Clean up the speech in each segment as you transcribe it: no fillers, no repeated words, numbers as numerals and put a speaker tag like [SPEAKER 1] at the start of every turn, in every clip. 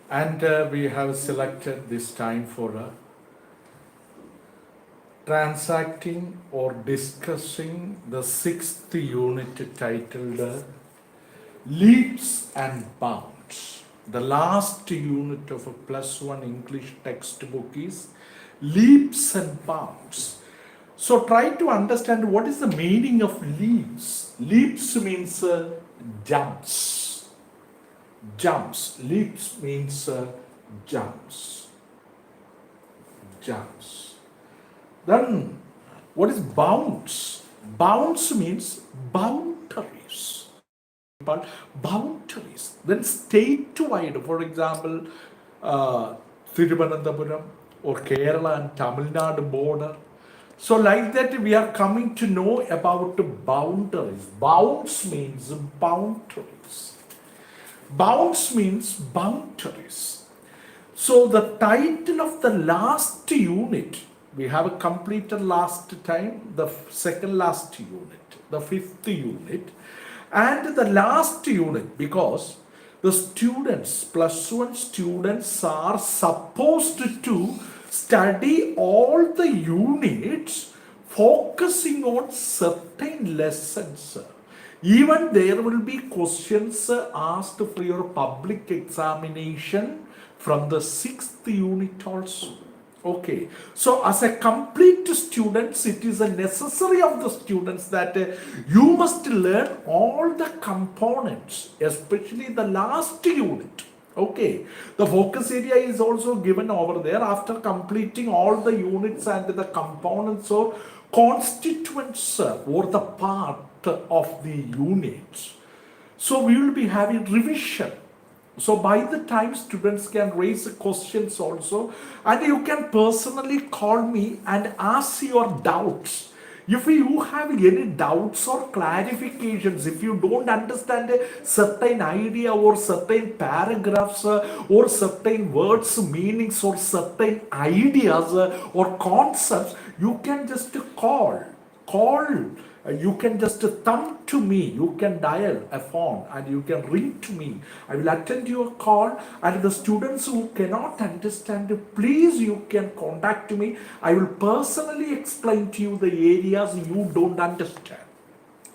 [SPEAKER 1] And we have selected this time for transacting or discussing the sixth unit titled Leaps and Bounds. The last unit of a plus one English textbook is Leaps and Bounds. So try to understand what is the meaning of leaps. Leaps means jumps. Jumps. Leaps means jumps. Jumps. Then what is bounds? Bounds means boundaries. But boundaries. Then statewide, for example, Thiruvananthapuram or Kerala and Tamil Nadu border. So like that we are coming to know about boundaries. Bounds means boundaries. Bounds means boundaries. So the title of the last unit, we have completed last time, the second last unit, the fifth unit, and the last unit, because the students, plus one students are supposed to study all the units focusing on certain lessons. Even there will be questions asked for your public examination from the sixth unit also. Okay, so as a complete students, it is a necessary of the students that you must learn all the components, especially the last unit. Okay, the focus area is also given over there after completing all the units and the components or constituents or the part of the units. So we will be having revision. So by the time students can raise questions also, and you can personally call me and ask your doubts. If you have any doubts or clarifications, if you don't understand a certain idea or certain paragraphs or certain words, meanings or certain ideas or concepts, you can just call. You can just thumb to me, you can dial a phone and you can ring to me. I will attend your call, and the students who cannot understand, please you can contact me. I will personally explain to you the areas you don't understand.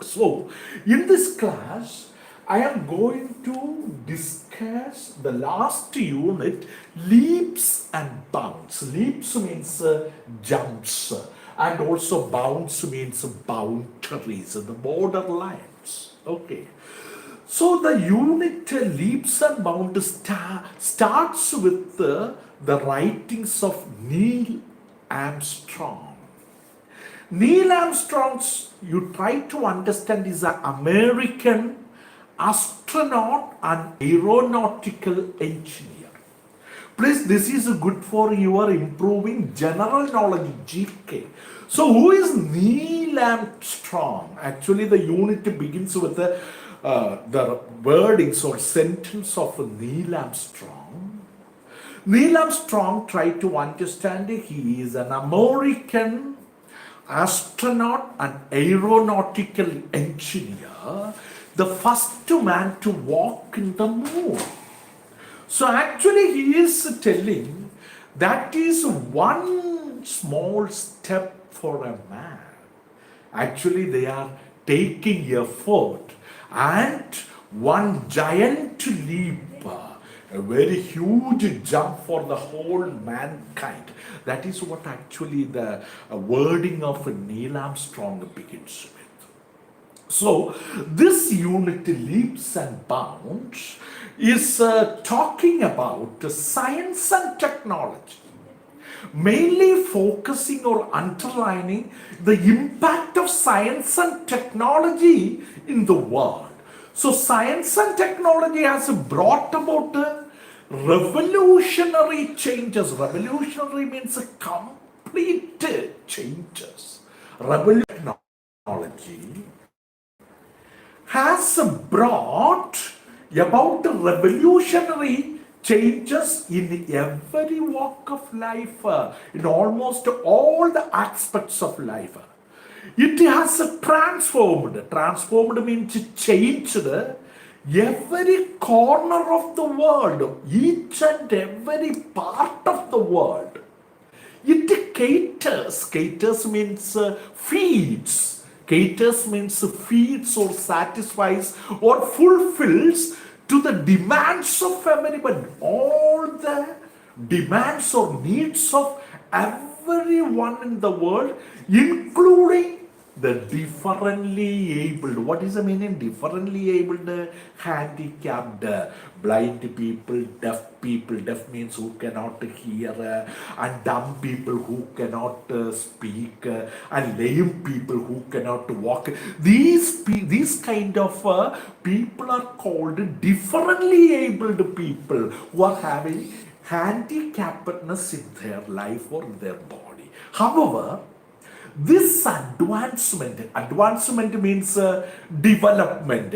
[SPEAKER 1] So in this class, I am going to discuss the last unit, leaps and bounds. Leaps means jumps, and also bounds means boundaries, the border lines. Okay. So the unit leaps and bounds starts with the writings of Neil Armstrong. Neil Armstrong, you try to understand, is an American astronaut and aeronautical engineer. Please, this is good for your improving general knowledge, GK. So who is Neil Armstrong? Actually, the unit begins with the wordings or sentence of Neil Armstrong. Neil Armstrong, try to understand, he is an American astronaut and aeronautical engineer, the first man to walk in the moon. So actually he is telling that is one small step for a man. Actually they are taking effort and one giant leap, a very huge jump for the whole mankind. That is what actually the wording of Neil Armstrong begins with. So this unit, leaps and bounds, is talking about science and technology, mainly focusing or underlining the impact of science and technology in the world. So science and technology has brought about revolutionary changes. Revolutionary means complete changes. Revolutionary technology has brought about revolutionary changes in every walk of life, in almost all the aspects of life. It has transformed. Transformed means changed every corner of the world, each and every part of the world. It caters. Caters means feeds. Caters means feeds or satisfies or fulfills to the demands of everybody. All the demands or needs of everyone in the world, including the differently abled. What is the meaning? Differently abled, handicapped, blind people, deaf people. Deaf means who cannot hear, and dumb people who cannot speak, and lame people who cannot walk. These kind of people are called differently abled people who are having handicappedness in their life or in their body. However, this advancement means development.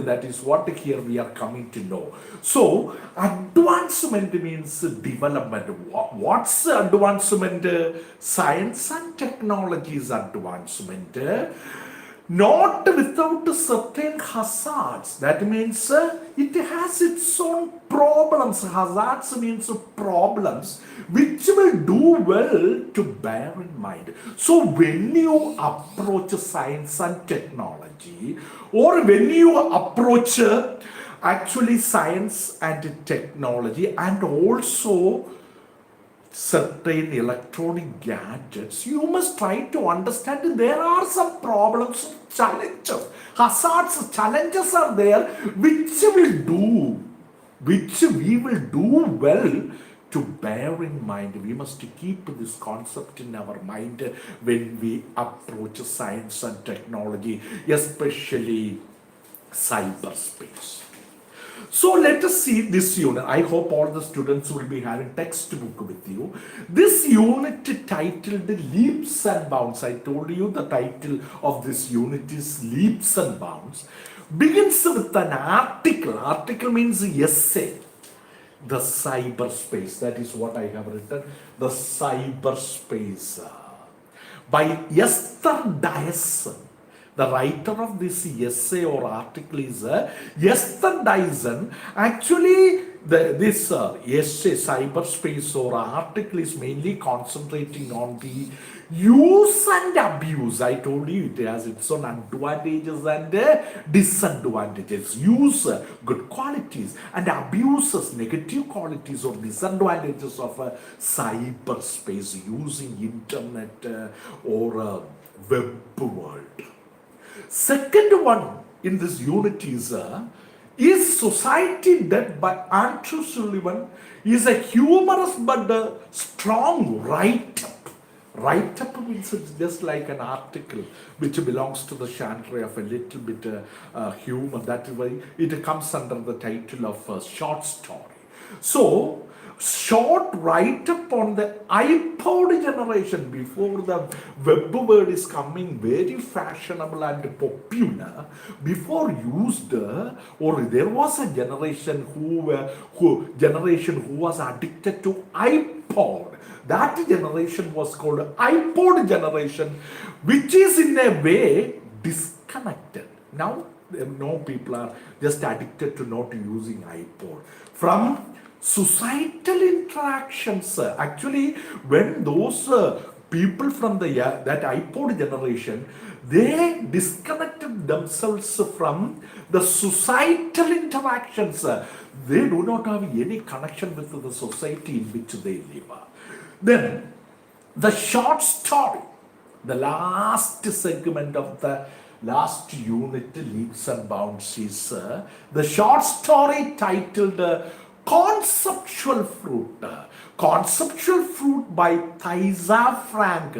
[SPEAKER 1] That is what here we are coming to know. So advancement means development. What's advancement? Science and technology is advancement, not without certain hazards. That means it has its own problems. Hazards means problems which will do well to bear in mind. So when you approach science and technology, or when you approach actually science and technology, and also certain electronic gadgets, you must try to understand there are some problems, challenges, hazards, challenges are there which we will do well to bear in mind. We must keep this concept in our mind when we approach science and technology, especially cyberspace. So let us see this unit. I hope all the students will be having textbook with you. This unit titled Leaps and Bounds. I told you the title of this unit is Leaps and Bounds. Begins with an article. Article means essay. The cyberspace. That is what I have written. The cyberspace. By Esther Dyson. The writer of this essay or article is Esther Dyson. Actually, this essay, cyberspace or article is mainly concentrating on the use and abuse. I told you it has its own advantages and disadvantages. Use, good qualities, and abuses, negative qualities or disadvantages of cyberspace, using internet or web world. Second one in this unit is Society Dead by Andrew Sullivan. Is a humorous but strong write-up. Write-up means it's just like an article which belongs to the genre of a little bit humor. That is why it comes under the title of short story. So, short write-up on the iPod generation before the web word is coming very fashionable and popular. Before used, or there was a generation who was addicted to iPod. That generation was called iPod generation, which is in a way disconnected. Now, no, people are just addicted to not using iPod. From societal interactions, actually, when those people from that iPod generation, they disconnected themselves from the societal interactions. They do not have any connection with the society in which they live. Then, the short story, the last segment of the last unit, Leaps and Bounds, is the short story titled Conceptual Fruit. Conceptual Fruit by Thaisa Frank.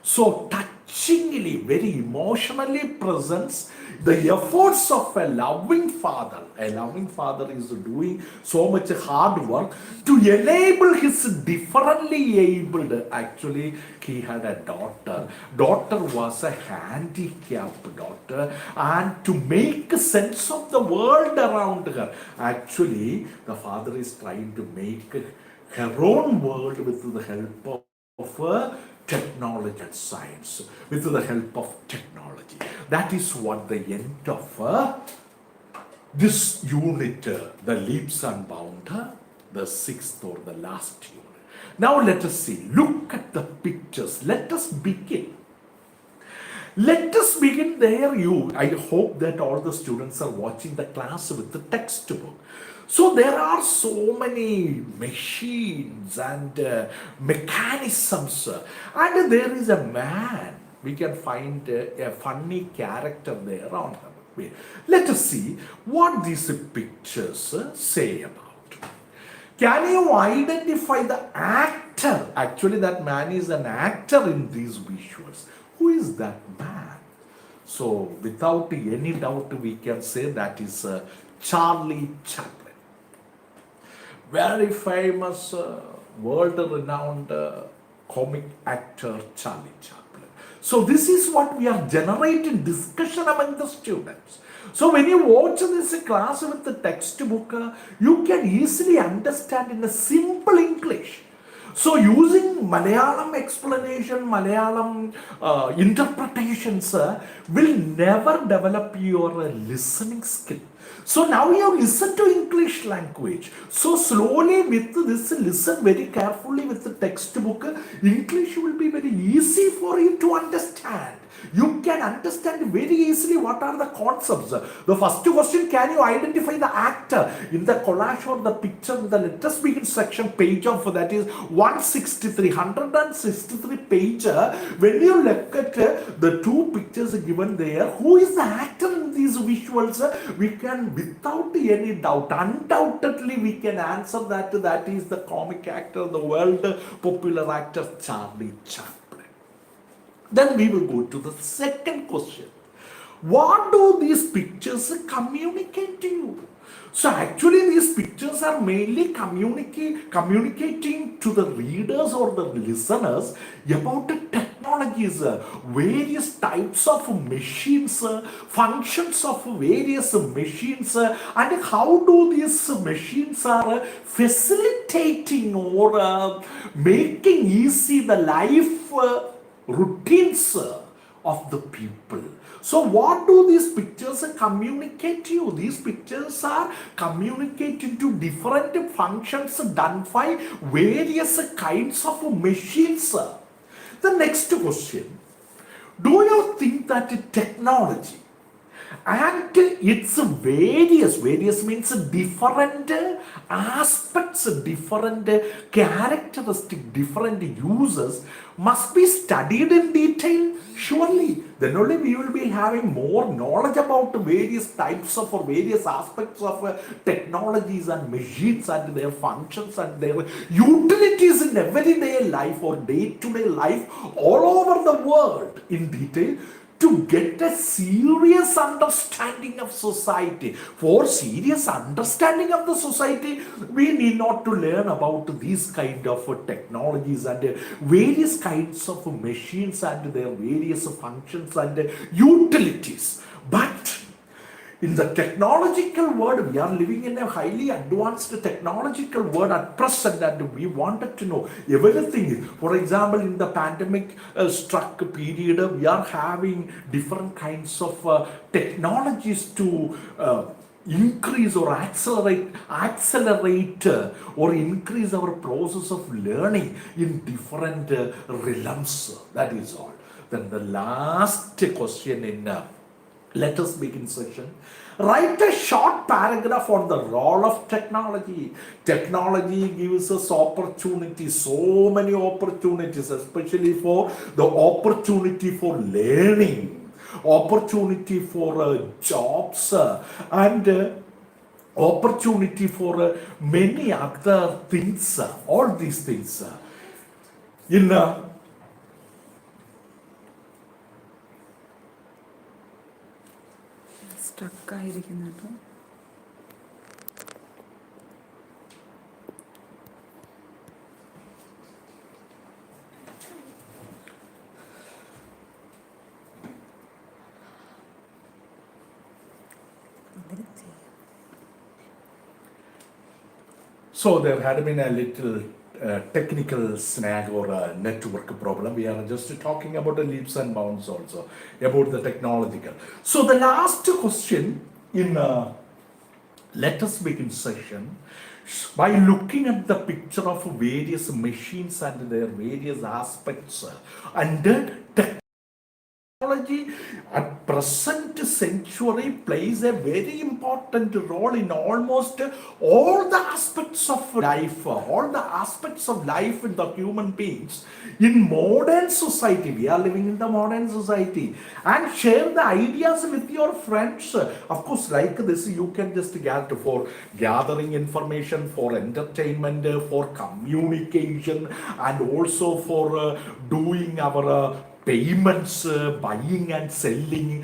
[SPEAKER 1] So touchingly, very emotionally presents the efforts of a loving father. A loving father is doing so much hard work to enable his differently abled. Actually, he had a daughter. Daughter was a handicapped daughter, and to make sense of the world around her. Actually, the father is trying to make her own world with the help of technology and science, with the help of technology. That is what the end of this unit, the leaps and bounds, the sixth or the last unit. Now let us see, look at the pictures. Let us begin. Let us begin there. I hope that all the students are watching the class with the textbook. So there are so many machines and mechanisms, and there is a man. We can find a funny character there on her. Let us see what these pictures say about. Can you identify the actor? Actually, that man is an actor in these visuals. Who is that man? So, without any doubt, we can say that is Charlie Chaplin. Very famous, world-renowned comic actor Charlie Chaplin. So, this is what we are generating discussion among the students. So, when you watch this class with the textbook, you can easily understand in a simple English. So using Malayalam explanation, Malayalam interpretations will never develop your listening skill. So now you listen to English language. So slowly with this, listen very carefully with the textbook. English will be very easy for you to understand. You can understand very easily what are the concepts. The first question, can you identify the actor in the collage or the picture? The let us begin section page of that is 163 page. When you look at the two pictures given there, who is the actor in these visuals? We can without any doubt, undoubtedly we can answer that is the comic actor, the world popular actor Charlie Chaplin. Then we will go to the second question. What do these pictures communicate to you? So actually these pictures are mainly communicating to the readers or the listeners about the technologies, various types of machines, functions of various machines, and how do these machines are facilitating or making easy the life routines of the people. So what do these pictures communicate to you? These pictures are communicating to different functions done by various kinds of machines. The next question, do you think that technology and its various means different aspects, different characteristic, different uses must be studied in detail? Surely, then only we will be having more knowledge about various types of or various aspects of technologies and machines and their functions and their utilities in everyday life or day-to-day life all over the world in detail, to get a serious understanding of society. For serious understanding of the society, we need not to learn about these kind of technologies and various kinds of machines and their various functions and utilities. But in the technological world, we are living in a highly advanced technological world at present, and we wanted to know everything. For example, in the pandemic struck period, we are having different kinds of technologies to increase or accelerate or increase our process of learning in different realms. That is all. Then the last question in let us begin section. Write a short paragraph on the role of technology. Technology gives us opportunities, so many opportunities, especially for the opportunity for learning, opportunity for jobs, and opportunity for many other things. All these things. In
[SPEAKER 2] സ്ട്രക്കായിരിക്കുന്നു കേട്ടോ.
[SPEAKER 1] So there had been a little technical snag or a network problem. We are just talking about the leaps and bounds also, about the technological. So the last question in let us begin session by looking at the picture of various machines and their various aspects and technology at present century plays a very important role in almost all the aspects of life, all the aspects of life in the human beings in modern society. We are living in the modern society, and share the ideas with your friends. Of course, like this, you can just gather for gathering information, for entertainment, for communication, and also for doing our payments, buying and selling,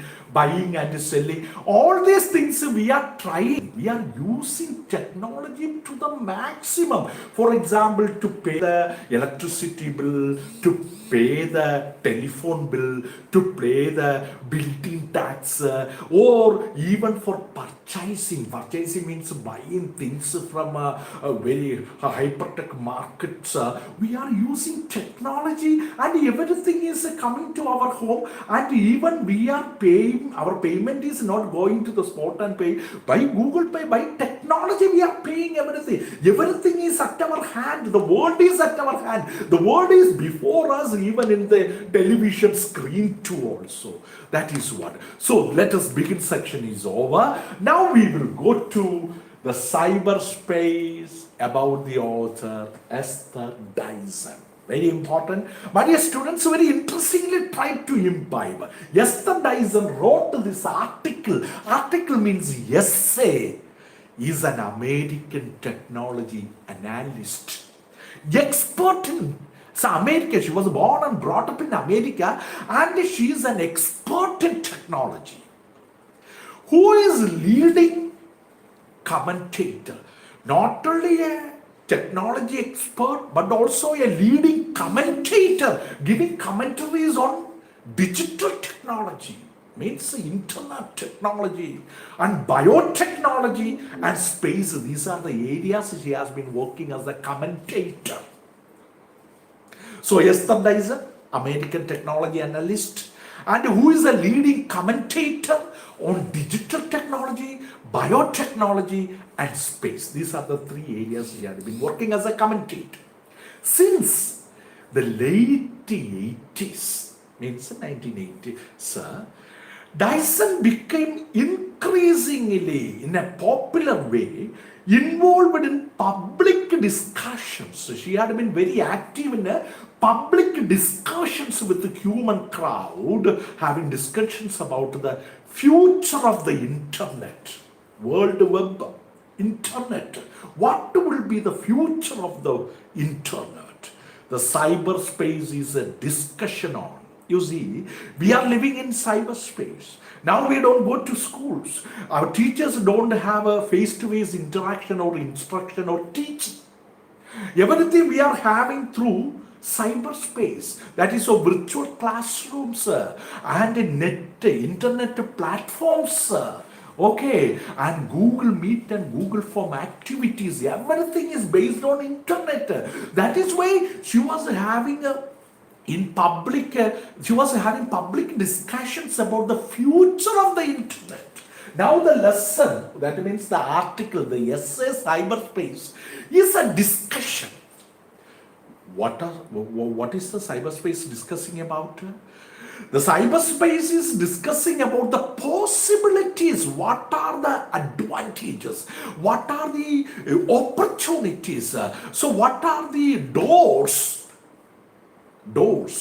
[SPEAKER 1] all these things we are trying, we are using technology to the maximum. For example, to pay the electricity bill, to pay the telephone bill, to pay the building tax, or even for purchasing. Purchasing means buying things from a very hypertech markets. We are using technology, and everything is coming to our home, and even we are paying. Our payment is not going to the spot and pay by Google Pay, by technology. We are paying everything. Everything is at our hand. The world is at our hand. The world is before us, even in the television screen too also. That is what. So let us begin. Section is over. Now we will go to the cyberspace about the author Esther Dyson. Very important. My dear students, very interestingly tried to imbibe. Esther Dyson wrote this article. Article means essay. Is an American technology analyst. Expert in America. She was born and brought up in America, and she is an expert in technology. Who is leading commentator? Not only a technology expert, but also a leading commentator, giving commentaries on digital technology, means internet technology and biotechnology and space. These are the areas she has been working as a commentator. So Esther Dyson, American technology analyst, and who is a leading commentator on digital technology, biotechnology, and space. These are the three areas he had been working as a commentator. Since the late 80s, means 1980s, Dyson became increasingly, in a popular way, involved in public discussions. She had been very active in public discussions with the human crowd, having discussions about the future of the internet, World Web, internet. What will be the future of the internet? The cyberspace is a discussion on. You see, we are living in cyberspace. Now we don't go to schools. Our teachers don't have a face-to-face interaction or instruction or teaching. Everything we are having through cyberspace. That is, so virtual classrooms and net, internet platforms. Okay, and Google Meet and Google Form activities. Everything is based on internet. That is why she was having she was having public discussions about the future of the internet. Now the lesson, that means the article, the essay cyberspace, is a discussion. What is the cyberspace discussing about? The cyberspace is discussing about the possibilities. What are the advantages? What are the opportunities? So what are the doors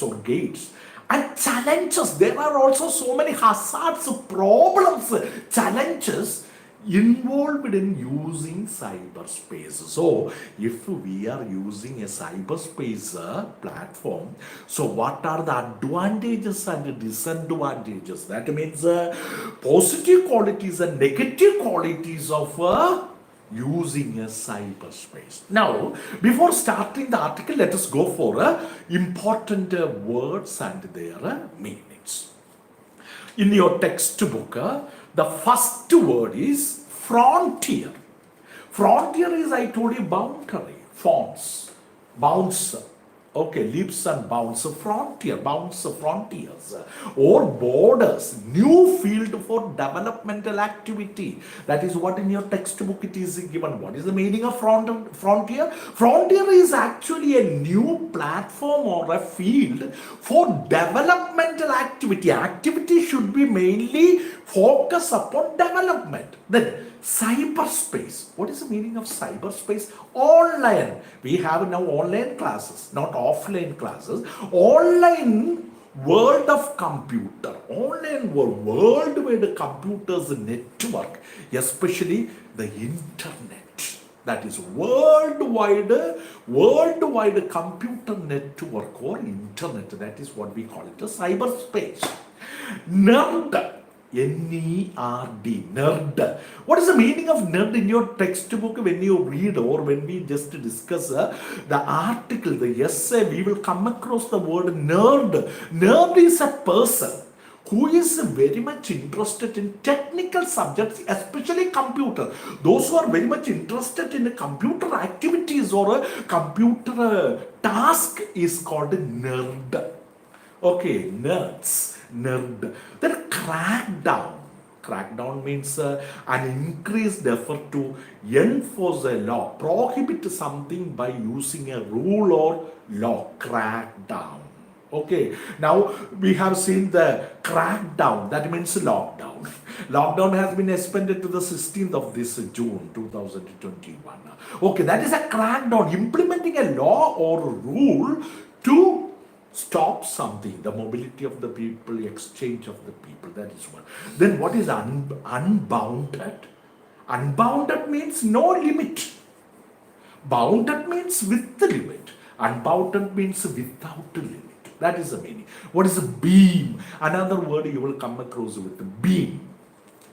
[SPEAKER 1] or gates and challenges? There are also so many hazards, problems, challenges involved in using cyberspace. So if we are using a cyberspace platform, so what are the advantages and disadvantages? That means positive qualities and negative qualities of using a cyberspace. Now, before starting the article, let us go for important words and their meanings. In your textbook, the first word is frontier. Frontier is, I told you, boundary, forms. bounce, okay, leaps and bounds, frontier, bounds, frontiers, or borders, new field for developmental activity. That is what in your textbook it is given. What is the meaning of frontier? Frontier is actually a new platform or a field for developmental activity. Activity should be mainly focused upon development. Then cyberspace. What is the meaning of cyberspace? Online. We have now online classes, not offline classes. Online world of computer, online worldwide computers network, especially the internet. That is worldwide computer network or internet. That is what we call it, a cyberspace. Nerd, N-E-R-D, nerd. What is the meaning of nerd in your textbook when you read or when we just discuss the article, the essay, we will come across the word nerd. Nerd is a person who is very much interested in technical subjects, especially computer. Those who are very much interested in computer activities or a computer task is called nerd. Okay, nerds, nerd. Then crackdown. Crackdown means an increased effort to enforce a law, prohibit something by using a rule or law. Crackdown. Okay, now we have seen the crackdown, that means lockdown. Lockdown has been extended to the 16th of this June 2021. Okay, that is a crackdown, implementing a law or rule to stop something, the mobility of the people, exchange of the people. That is one. Then what is unbounded? Unbounded means no limit. Bounded means with the limit. Unbounded means without the limit. That is the meaning. What is a beam? Another word you will come across with, beam.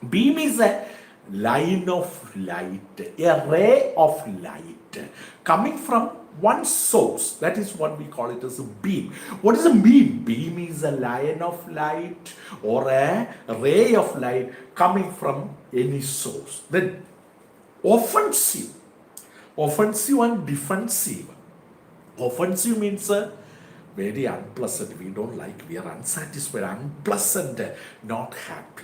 [SPEAKER 1] Beam is a line of light, a ray of light coming from one source. That is what we call it as a beam. What is a beam? Beam is a line of light or a ray of light coming from any source. Then offensive. Offensive and defensive. Offensive means very unpleasant. We don't like, we are unsatisfied, unpleasant, not happy.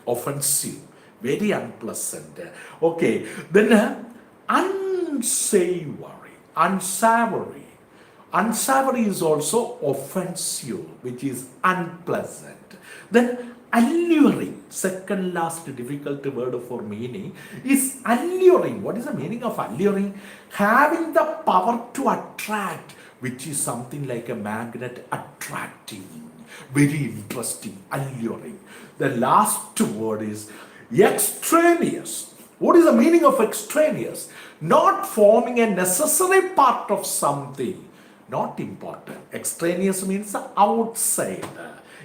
[SPEAKER 1] Offensive, very unpleasant. Okay, then unsavory. Unsavory. Unsavory is also offensive, which is unpleasant. Then alluring, second last difficult word for meaning is alluring. What is the meaning of alluring? Having the power to attract, which is something like a magnet attracting, very interesting, alluring. The last word is extraneous. What is the meaning of extraneous? Not forming a necessary part of something, not important. Extraneous means outside.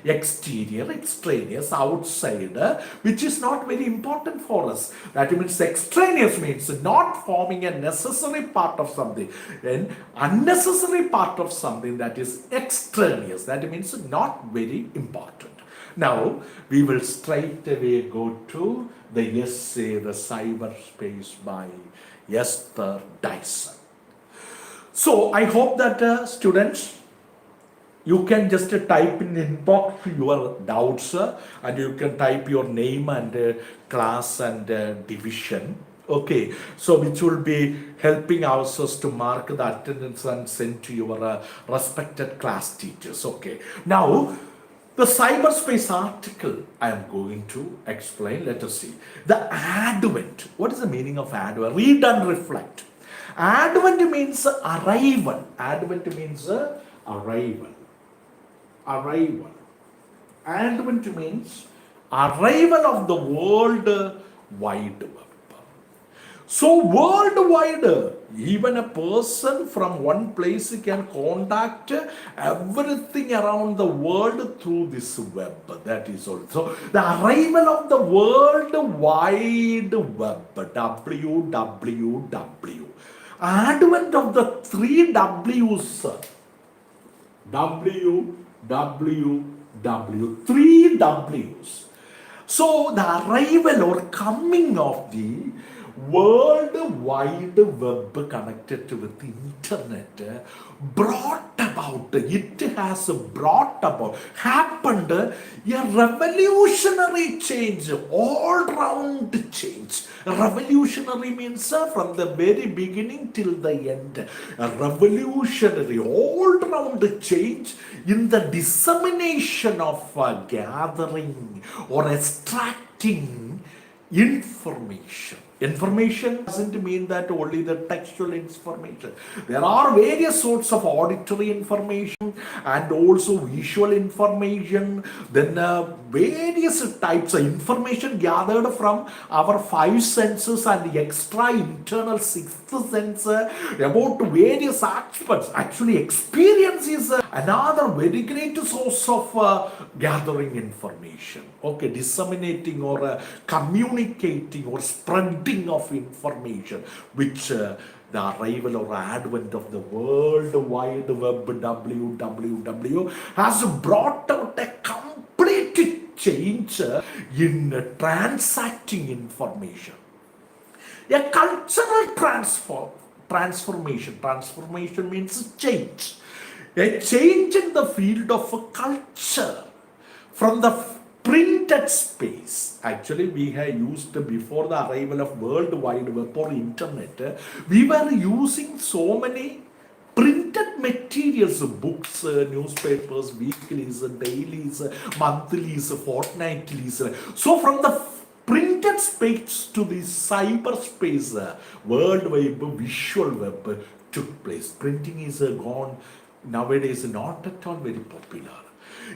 [SPEAKER 1] Exterior, extraneous, outside, which is not very important for us. That means extraneous means not forming a necessary part of something. Then unnecessary part of something, that is extraneous. That means not very important. Now we will straight away go to the essay, The Cyberspace by Esther Dyson. So I hope that students, you can just type in inbox your doubts and you can type your name and class and division. Okay, so which will be helping us to mark the attendance and send to your respected class teachers. Okay, now the cyberspace article I am going to explain. Let us see. The advent. What is the meaning of advent? Read and reflect. Advent means arrival. Advent means arrival. Arrival. Advent means arrival of the world wide web. So worldwide, even a person from one place can contact everything around the world through this web. That is also the arrival of the world wide web. www. Advent of the three W's. www. Three W's. So the arrival or coming of the World Wide Web connected with internet brought about, it has brought about, happened a revolutionary change, all round change. Revolutionary means from the very beginning till the end. A revolutionary, all round change in the dissemination of gathering or extracting information. Information doesn't mean that only the textual information. There are various sorts of auditory information and also visual information, then various types of information gathered from our five senses and the extra internal sixth sense about various aspects. Actually, experience is another very great source of gathering information. Okay, disseminating or communicating or spreading of information, which the arrival or advent of the World Wide Web WWW has brought out a complete change in transacting information. A cultural transformation. Transformation means change. A change in the field of culture from the printed space. Actually, we have used before the arrival of World Wide Web or internet, we were using so many printed materials, books, newspapers, weeklies, dailies, monthlies, fortnightlies. So from the printed space to the cyberspace, World Wide Web, visual web took place. Printing is gone nowadays, not at all very popular.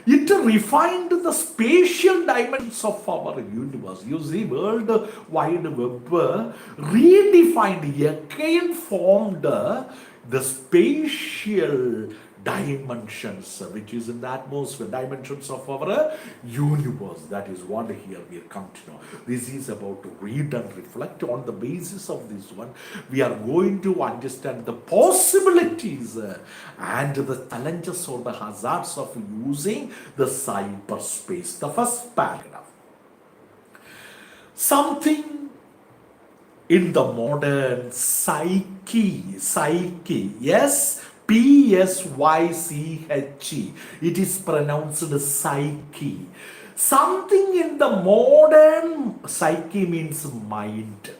[SPEAKER 1] It refined the spatial dimensions of our universe. You see, World Wide Web redefined, again formed the spatial dimensions, which is in the atmosphere, dimensions of our universe. That is what here we come to know. This is about to read and reflect. On the basis of this one, we are going to understand the possibilities and the challenges or the hazards of using the cyberspace. The first paragraph. Something in the modern psyche, yes, Psyche. It is pronounced psyche. Something in the modern psyche means mind.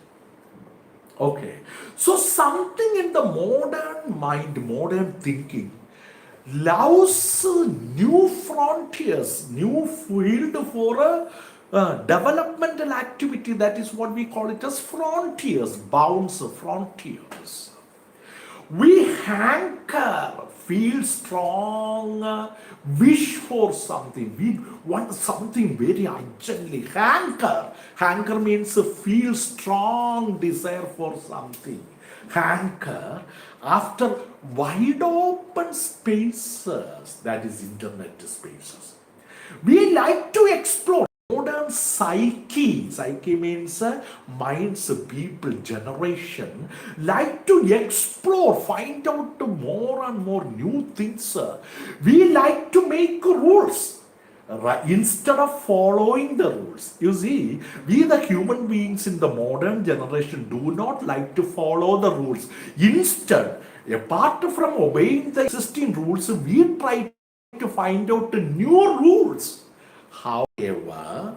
[SPEAKER 1] Okay. So something in the modern mind, modern thinking, allows new frontiers, new field for a developmental activity. That is what we call it as frontiers, bounds, frontiers. We hanker, feel strong, wish for something. We want something very urgently. Hanker. Hanker means feel strong desire for something. Hanker after wide open spaces, that is internet spaces. We like to explore. Modern psyche means minds, people, generation, like to explore, find out more and more new things. We like to make rules instead of following the rules. You see, we the human beings in the modern generation do not like to follow the rules. Instead, apart from obeying the existing rules, we try to find out new rules. However,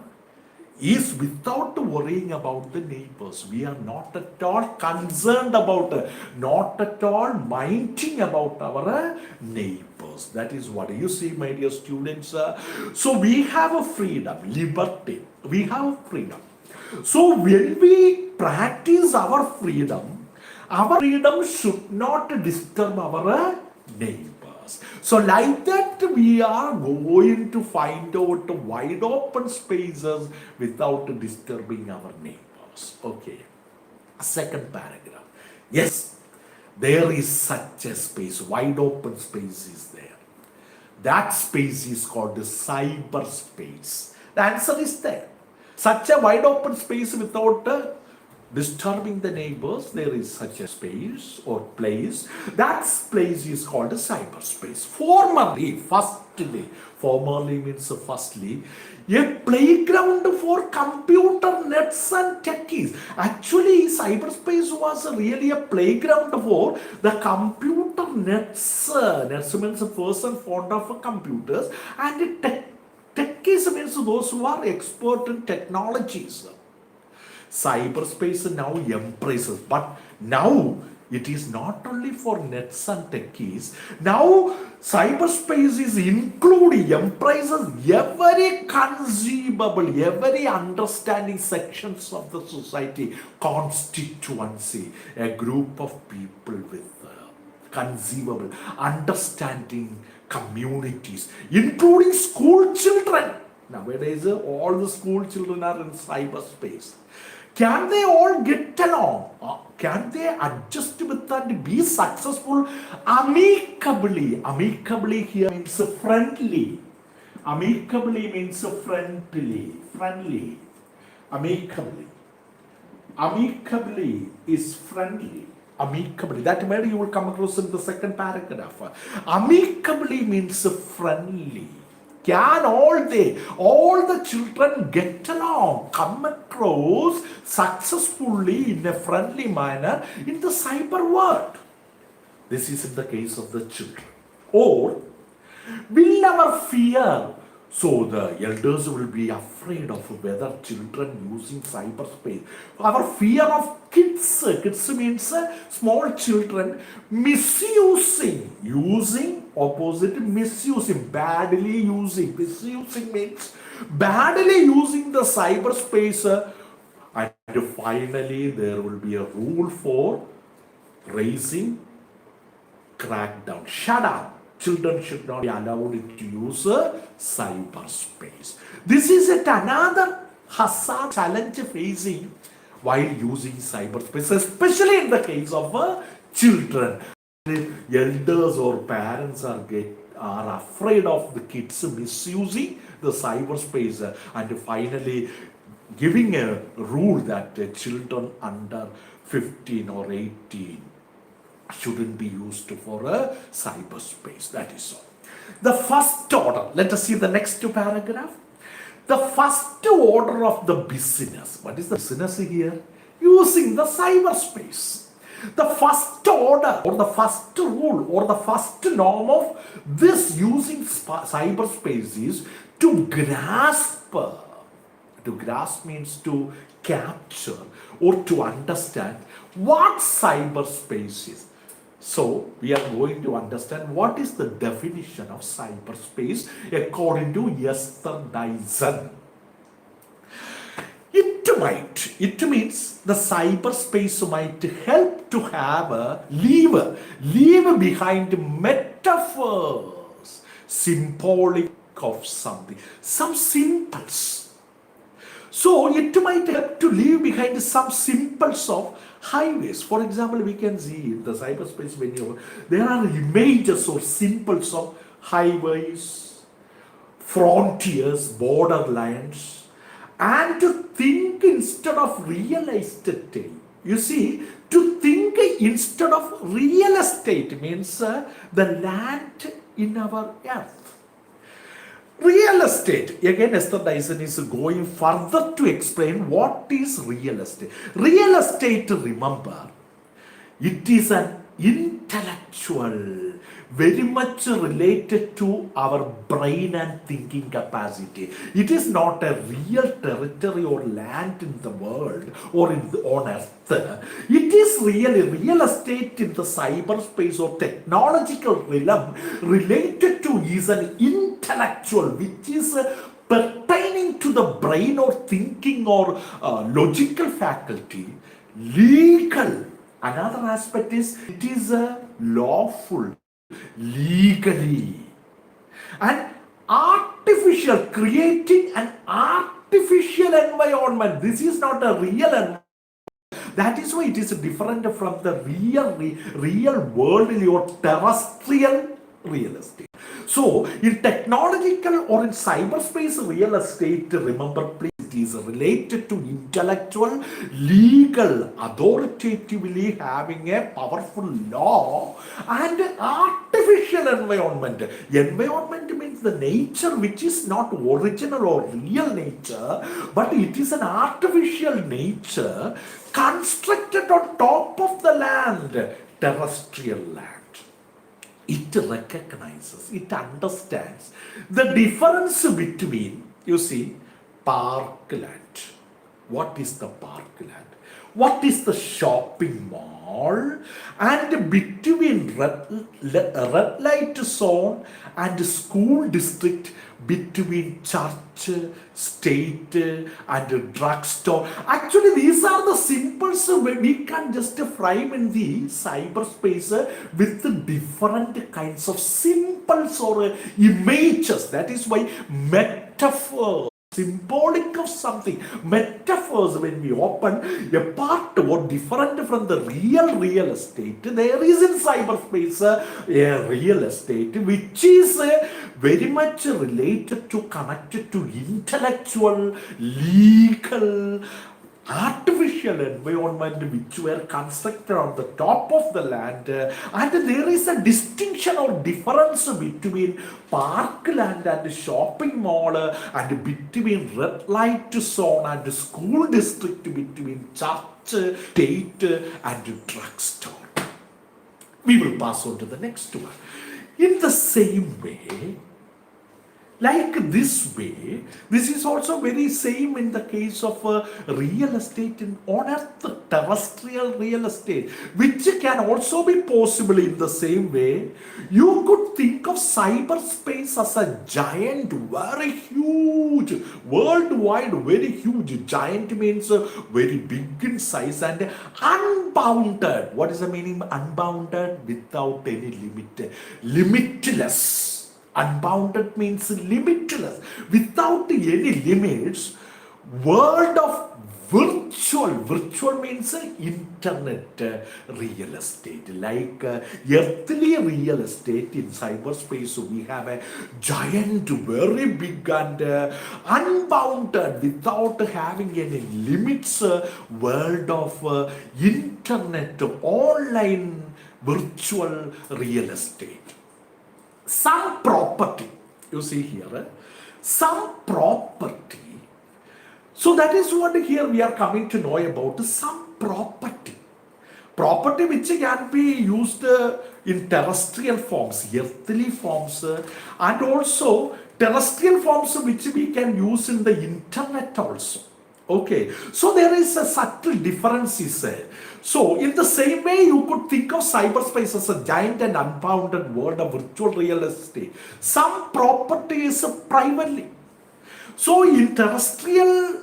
[SPEAKER 1] is without worrying about the neighbors. We are not at all concerned about, not at all minding about our neighbors. That is what you see, my dear students. So we have a freedom, liberty. We have freedom. So when we practice our freedom should not disturb our neighbors. So like that, we are going to find out wide open spaces without disturbing our neighbors. Okay. Second paragraph. Yes, there is such a space, wide open space is there. That space is called the cyberspace. The answer is there. Such a wide open space without disturbing the neighbors, there is such a space or place. That place is called a cyberspace. Formerly means firstly, a playground for computer nets and techies. Actually, cyberspace was really a playground for the computer nets. Nets means a person fond of computers, and techies means those who are expert in technologies. Cyberspace now embraces, but now it is not only for nets and techies. Now cyberspace is including, embraces every conceivable, every understanding sections of the society, constituency, a group of people with conceivable, understanding communities, including school children. Nowadays, all the school children are in cyberspace. Can they all get along? Can they adjust with and be successful amicably? Amicably here means friendly. Amicably means friendly. Friendly. Amicably. Amicably is friendly. Amicably. That word you will come across in the second paragraph. Amicably means friendly. Can all the children get along, come across successfully in a friendly manner in the cyber world? This is in the case of the children. Or will our fear, so the elders will be afraid of whether children using cyberspace. Our fear of kids means small children misusing, using opposite misusing, badly using. Misusing means badly using the cyberspace, and finally there will be a rule for raising crackdown. Shut up. Children should not be allowed to use cyberspace. This is yet another hazard challenge facing while using cyberspace, especially in the case of children. Elders or parents are afraid of the kids misusing the cyberspace, and finally giving a rule that children under 15 or 18 shouldn't be used for a cyberspace. That is all. The first order, let us see the next paragraph. The first order of the business. What is the business here? Using the cyberspace. The first order or the first rule or the first norm of this using cyberspace is to grasp. To grasp means to capture or to understand what cyberspace is. So, we are going to understand what is the definition of cyberspace according to Esther Dyson. It means the cyberspace might help to have leave behind metaphors, symbolic of something, some symbols. So it might help to leave behind some symbols of highways. For example, we can see in the cyberspace venue, there are images or symbols of highways, frontiers, borderlands, and to think instead of real estate. You see, to think instead of real estate means the land in our earth. Real estate. Again, Esther Dyson is going further to explain what is real estate. Real estate, remember, it is an intellectual, very much related to our brain and thinking capacity. It is not a real territory or land in the world or on earth. It is really real estate in the cyberspace or technological realm related to is an intellectual which is pertaining to the brain or thinking or logical faculty. Legal. Another aspect is it is lawful, legally, and artificial, creating an artificial environment. This is not a real environment. That is why it is different from the real world or terrestrial real estate. So, in technological or in cyberspace real estate, remember please, it is related to intellectual, legal, authoritatively having a powerful law, and artificial environment. Environment means the nature which is not original or real nature, but it is an artificial nature constructed on top of the land, terrestrial land. It recognizes, it understands the difference between, you see, parkland. What is the parkland? What is the shopping mall? And between red light zone and school district, between church, state, and drugstore. Actually, these are the symbols we can just frame in the cyberspace with different kinds of symbols or images. That is why metaphor, symbolic of something, metaphors, when we open a part or different from the real estate, there is in cyberspace a real estate which is very much related to, connected to intellectual, legal, artificial environment which were constructed on the top of the land, and there is a distinction or difference between parkland and shopping mall, and between red light zone and school district, between church, state, and drugstore. We will pass on to the next one. In the same way, like this way, this is also very same in the case of real estate in on earth, terrestrial real estate, which can also be possible in the same way. You could think of cyberspace as a giant, very huge, worldwide, very huge. Giant means very big in size and unbounded. What is the meaning? Unbounded, without any limit, limitless. Unbounded means limitless, without any limits. World of virtual means internet real estate. Like earthly real estate, in cyberspace we have a giant, very big and unbounded, without having any limits, world of internet, online virtual real estate. Some property, you see here, some property. So that is what here we are coming to know about, some property. Property which can be used in terrestrial forms, earthly forms, and also terrestrial forms which we can use in the internet also. Okay, so there is a subtle difference is there. So in the same way, you could think of cyberspace as a giant and unbounded world of virtual real estate. Some property is privately. So in terrestrial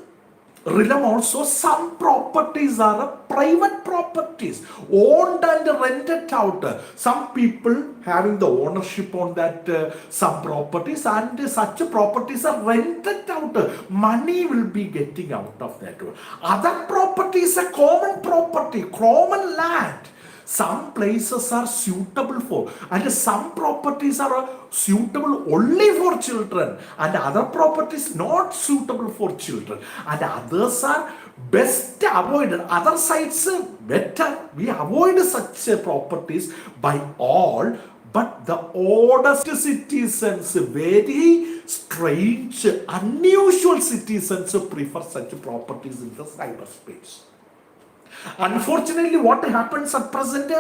[SPEAKER 1] realm also, some properties are private properties, owned and rented out. Some people having the ownership on that some properties, and such properties are rented out. Money will be getting out of that. Other properties are common property, common land. Some places are suitable for, and some properties are suitable only for children, and other properties not suitable for children, and others are best avoided. Other sites better we avoid such properties by all. But the oldest citizens, very strange, unusual citizens, prefer such properties in the cyberspace. Unfortunately, what happens at present?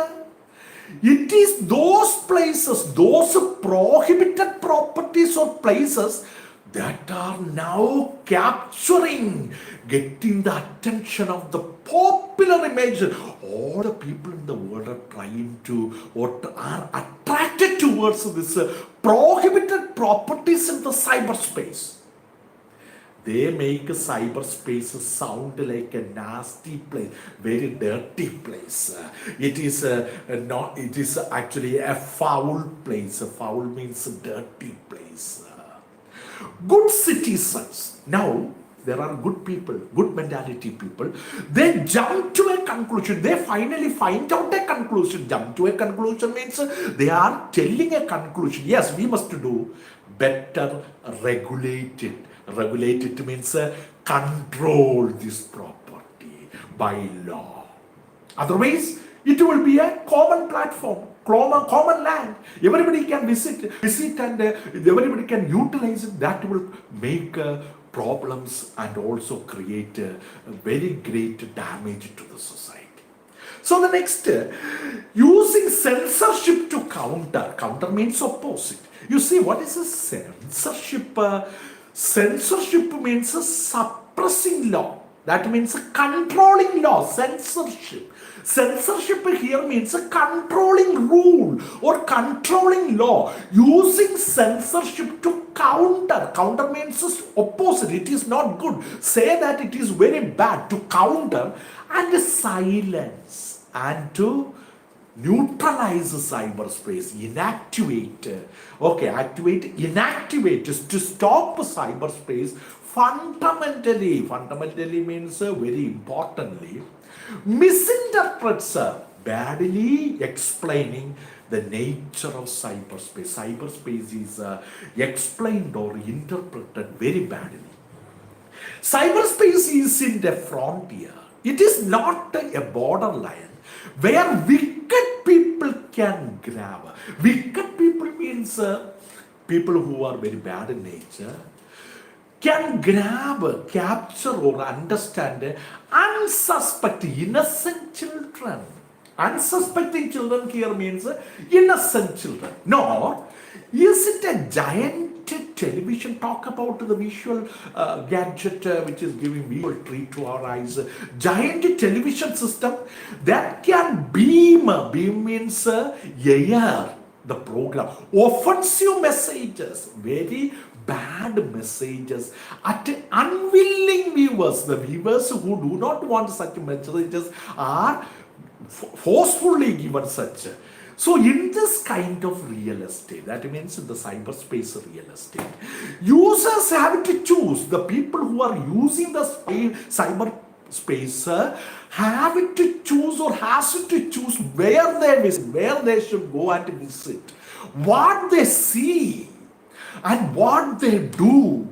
[SPEAKER 1] It is those places, those prohibited properties or places that are now capturing, getting the attention of the popular image. All the people in the world are trying to, or are attracted towards this prohibited properties in the cyberspace. They make cyberspace sound like a nasty place, very dirty place. It is not. It is actually a foul place. Foul means dirty place. Good citizens. Now there are good people, good mentality people. They jump to a conclusion. They finally find out a conclusion. Jump to a conclusion means they are telling a conclusion. Yes, we must do better regulated. Regulated means control this property by law. Otherwise, it will be a common platform, common land. Everybody can visit and everybody can utilize it. That will make problems and also create very great damage to the society. So the next, using censorship to counter. Counter means opposite. You see, what is a censorship? Censorship means a suppressing law. That means a controlling law, censorship. Censorship here means a controlling rule or controlling law. Using censorship to counter. Counter means opposite. It is not good. Say that it is very bad. To counter and silence and to neutralize cyberspace, inactivate. Okay, inactivate is to stop cyberspace fundamentally means very importantly, misinterprets badly explaining the nature of cyberspace. Cyberspace is explained or interpreted very badly. Cyberspace is in the frontier. It is not a borderline where wicked people can grab. Wicked people means people who are very bad in nature can grab, capture or understand unsuspecting, innocent children. Unsuspecting children here means innocent children. Nor is it a giant television. Talk about the visual gadget which is giving visual treat to our eyes. Giant television system that can beam. Beam means air the program. Offensive messages, very bad messages at unwilling viewers. The viewers who do not want such messages are forcefully given such. So in this kind of real estate, that means in the cyberspace real estate, users have to choose. The people who are using the cyberspace have to choose or has to choose where they visit, where they should go and visit, what they see and what they do.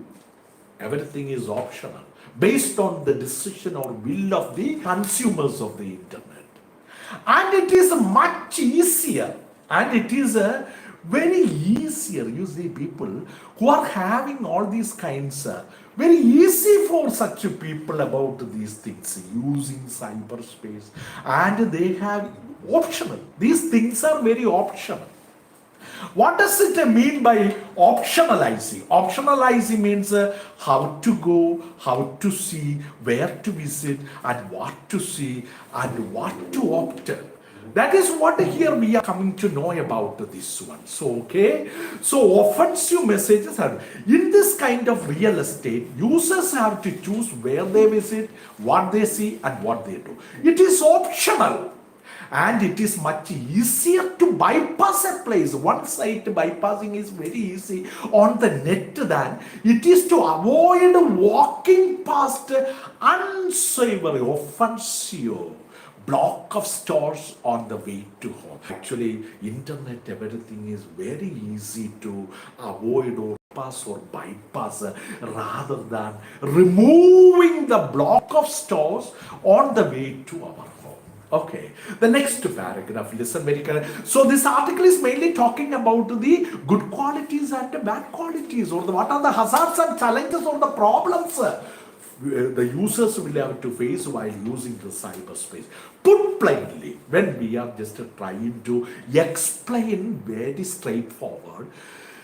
[SPEAKER 1] Everything is optional based on the decision or will of the consumers of the internet. And it is much easier, and it is very easier. You see, people who are having all these kinds, very easy for such people about these things, using cyberspace, and they have optional. These things are very optional. What does it mean by optionalizing? Optionalizing means how to go, how to see, where to visit, and what to see, and what to opt. That is what here we are coming to know about this one. So, okay. So, offensive messages are in this kind of real estate, users have to choose where they visit, what they see, and what they do. It is optional. And it is much easier to bypass a place. One site bypassing is very easy on the net than it is to avoid walking past unsavory, offensive block of stores on the way to home. Actually, internet, everything is very easy to avoid or pass or bypass rather than removing the block of stores on the way to our home. Okay, the next paragraph, listen very carefully. So this article is mainly talking about the good qualities and the bad qualities, or what are the hazards and challenges or the problems the users will have to face while using the cyberspace. Put plainly, when we are just trying to explain very straightforward,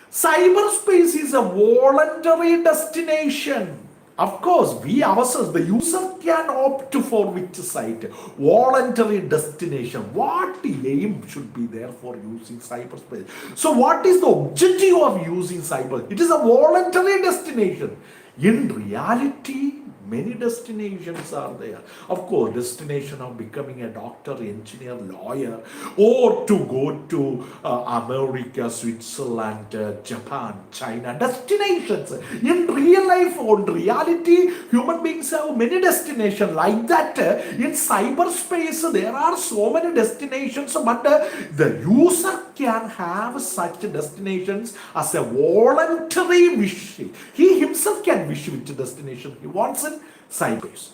[SPEAKER 1] cyberspace is a voluntary destination. Of course, we ourselves, the user can opt for which site. Voluntary destination. What aim should be there for using cyberspace? So what is the objective of using cyber? It is a voluntary destination. In reality, many destinations are there. Of course, destination of becoming a doctor, engineer, lawyer, or to go to America, Switzerland, Japan, China. Destinations. In real life or reality, human beings have many destinations. Like that, in cyberspace, there are so many destinations, but the user can have such destinations as a voluntary wish. He himself can wish which destination he wants it, cyberspace.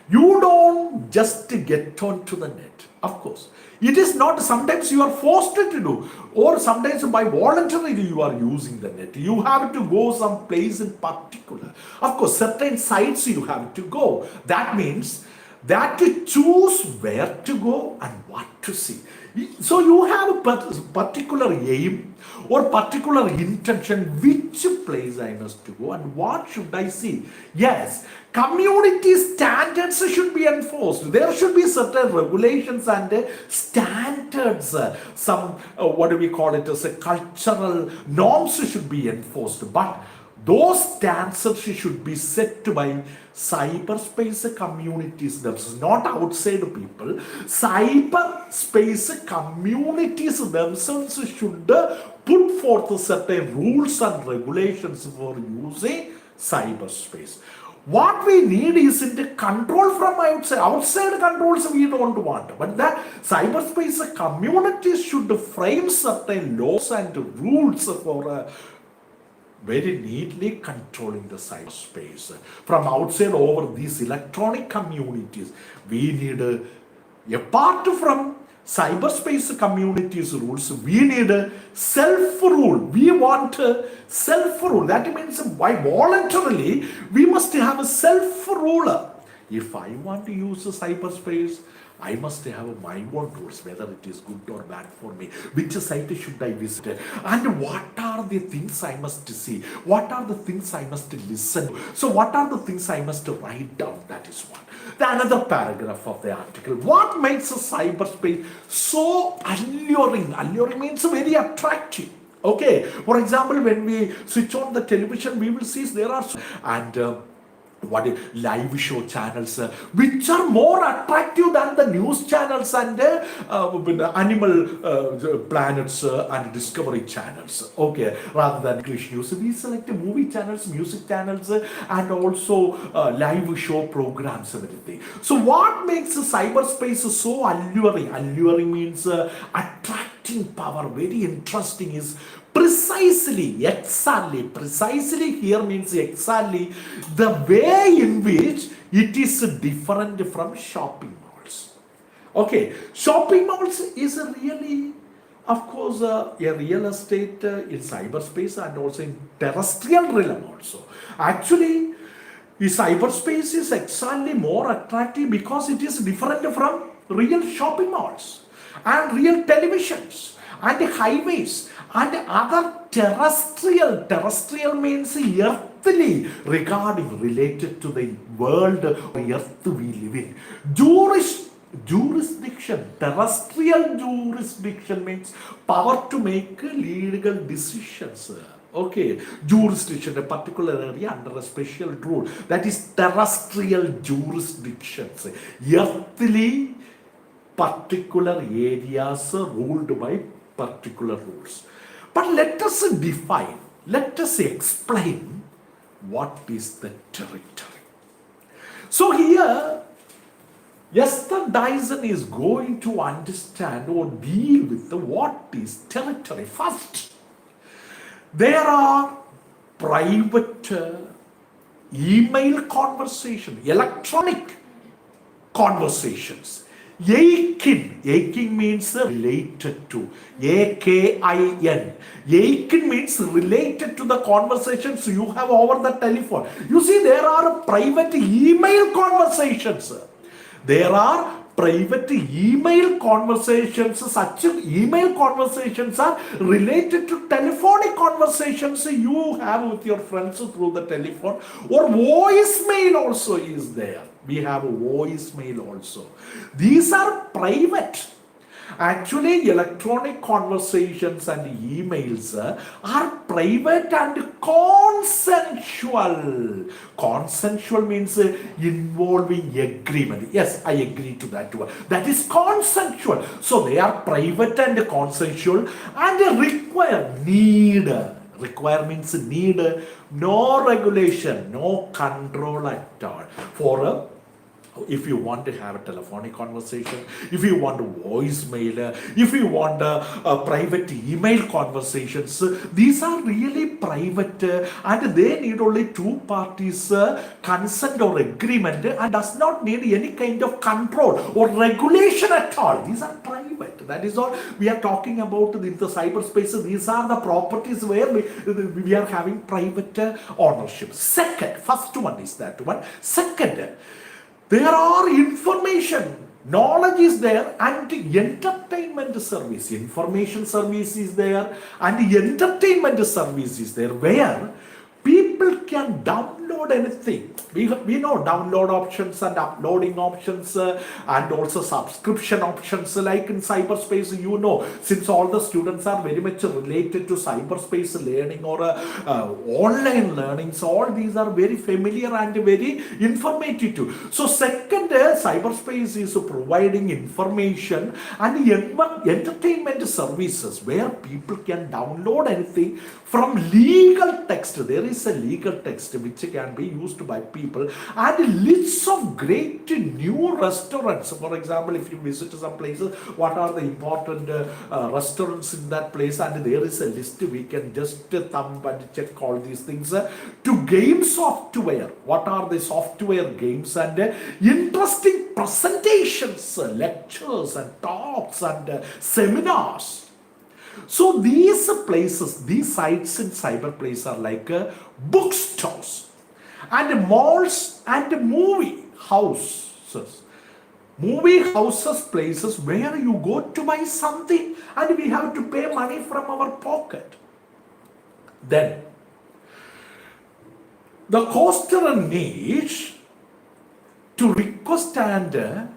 [SPEAKER 1] You don't just get onto the net, of course. It is not, sometimes you are forced to do, or sometimes by voluntarily you are using the net. You have to go some place in particular. Of course, certain sites you have to go. That means that to choose where to go and what to see. So you have a particular aim or particular intention, which place I must go and what should I see. Yes, community standards should be enforced. There should be certain regulations and standards. Some, what do we call it, as a cultural norms should be enforced. But those standards should be set by cyberspace communities themselves, not outside people. Cyberspace communities themselves should put forth certain rules and regulations for using cyberspace. What we need is the control from outside. Outside controls we don't want. But the cyberspace communities should frame certain laws and rules for very neatly controlling the cyberspace. From outside over these electronic communities, we need, apart from cyberspace communities rules, we need a self-rule. We want a self-rule. That means by voluntarily, we must have a self-ruler. If I want to use a cyberspace, I must have my own rules, whether it is good or bad for me. Which site should I visit? And what are the things I must see? What are the things I must listen to? So what are the things I must write down? That is one. Another paragraph of the article. What makes a cyberspace so alluring? Alluring means very attractive. Okay. For example, when we switch on the television, we will see there are live show channels which are more attractive than the news channels and animal planets and discovery channels. Okay, rather than English news, we select movie channels, music channels, and also live show programs and everything. So what makes cyberspace so alluring? Alluring means attracting power. Very interesting is precisely, exactly, precisely here means exactly the way in which it is different from shopping malls. Okay, shopping malls is really, of course, a real estate in cyberspace and also in terrestrial realm also. Actually, the cyberspace is exactly more attractive because it is different from real shopping malls and real televisions and highways and other terrestrial means earthly, regarding, related to the world or earth we live in. Jurisdiction, terrestrial jurisdiction means power to make legal decisions. Okay, jurisdiction, a particular area under a special rule. That is terrestrial jurisdictions. Earthly, particular areas ruled by particular rules. But let us define, let us explain what is the territory. So here, Esther Dyson is going to understand or deal with what is territory. First, there are private email conversation, electronic conversations. Akin means related to. A-K-I-N. Akin means related to the conversations you have over the telephone. You see, there are private email conversations. There are private email conversations. Such email conversations are related to telephonic conversations you have with your friends through the telephone, or voicemail also is there. We have a voicemail also. These are private. Actually, electronic conversations and emails are private and consensual. Consensual means involving agreement. Yes, I agree to that one. That is consensual. So they are private and consensual and require need. Require means need, no regulation, no control at all. For If you want to have a telephonic conversation, if you want a voicemail, if you want a private email conversations, these are really private, and they need only two parties consent or agreement, and does not need any kind of control or regulation at all. These are private. That is all we are talking about in the cyberspace. These are the properties where we are having private ownership. Second, first one is that one. Second, there are information, knowledge is there, and entertainment service. Information service is there, and entertainment service is there, where people can download anything. We know download options and uploading options, and also subscription options. Like in cyberspace, since all the students are very much related to cyberspace learning or online learning, so all these are very familiar and very informative too. So second, cyberspace is providing information and entertainment services where people can download anything from legal text. There is a legal text which can be used by people, and lists of great new restaurants. For example, if you visit some places, what are the important restaurants in that place, and there is a list. We can just thumb and check all these things. To game software, what are the software games, and interesting presentations, lectures and talks and seminars. So these places, these sites in cyberplace are like bookstores and malls and movie houses. Movie houses, places where you go to buy something and we have to pay money from our pocket. Then, the customer needs to request an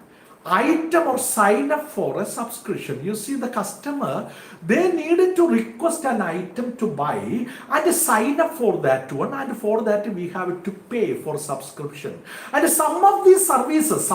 [SPEAKER 1] item or sign up for a subscription. You see, the customer, they needed to request an item to buy and sign up for that one, and for that we have to pay for subscription. And some of the services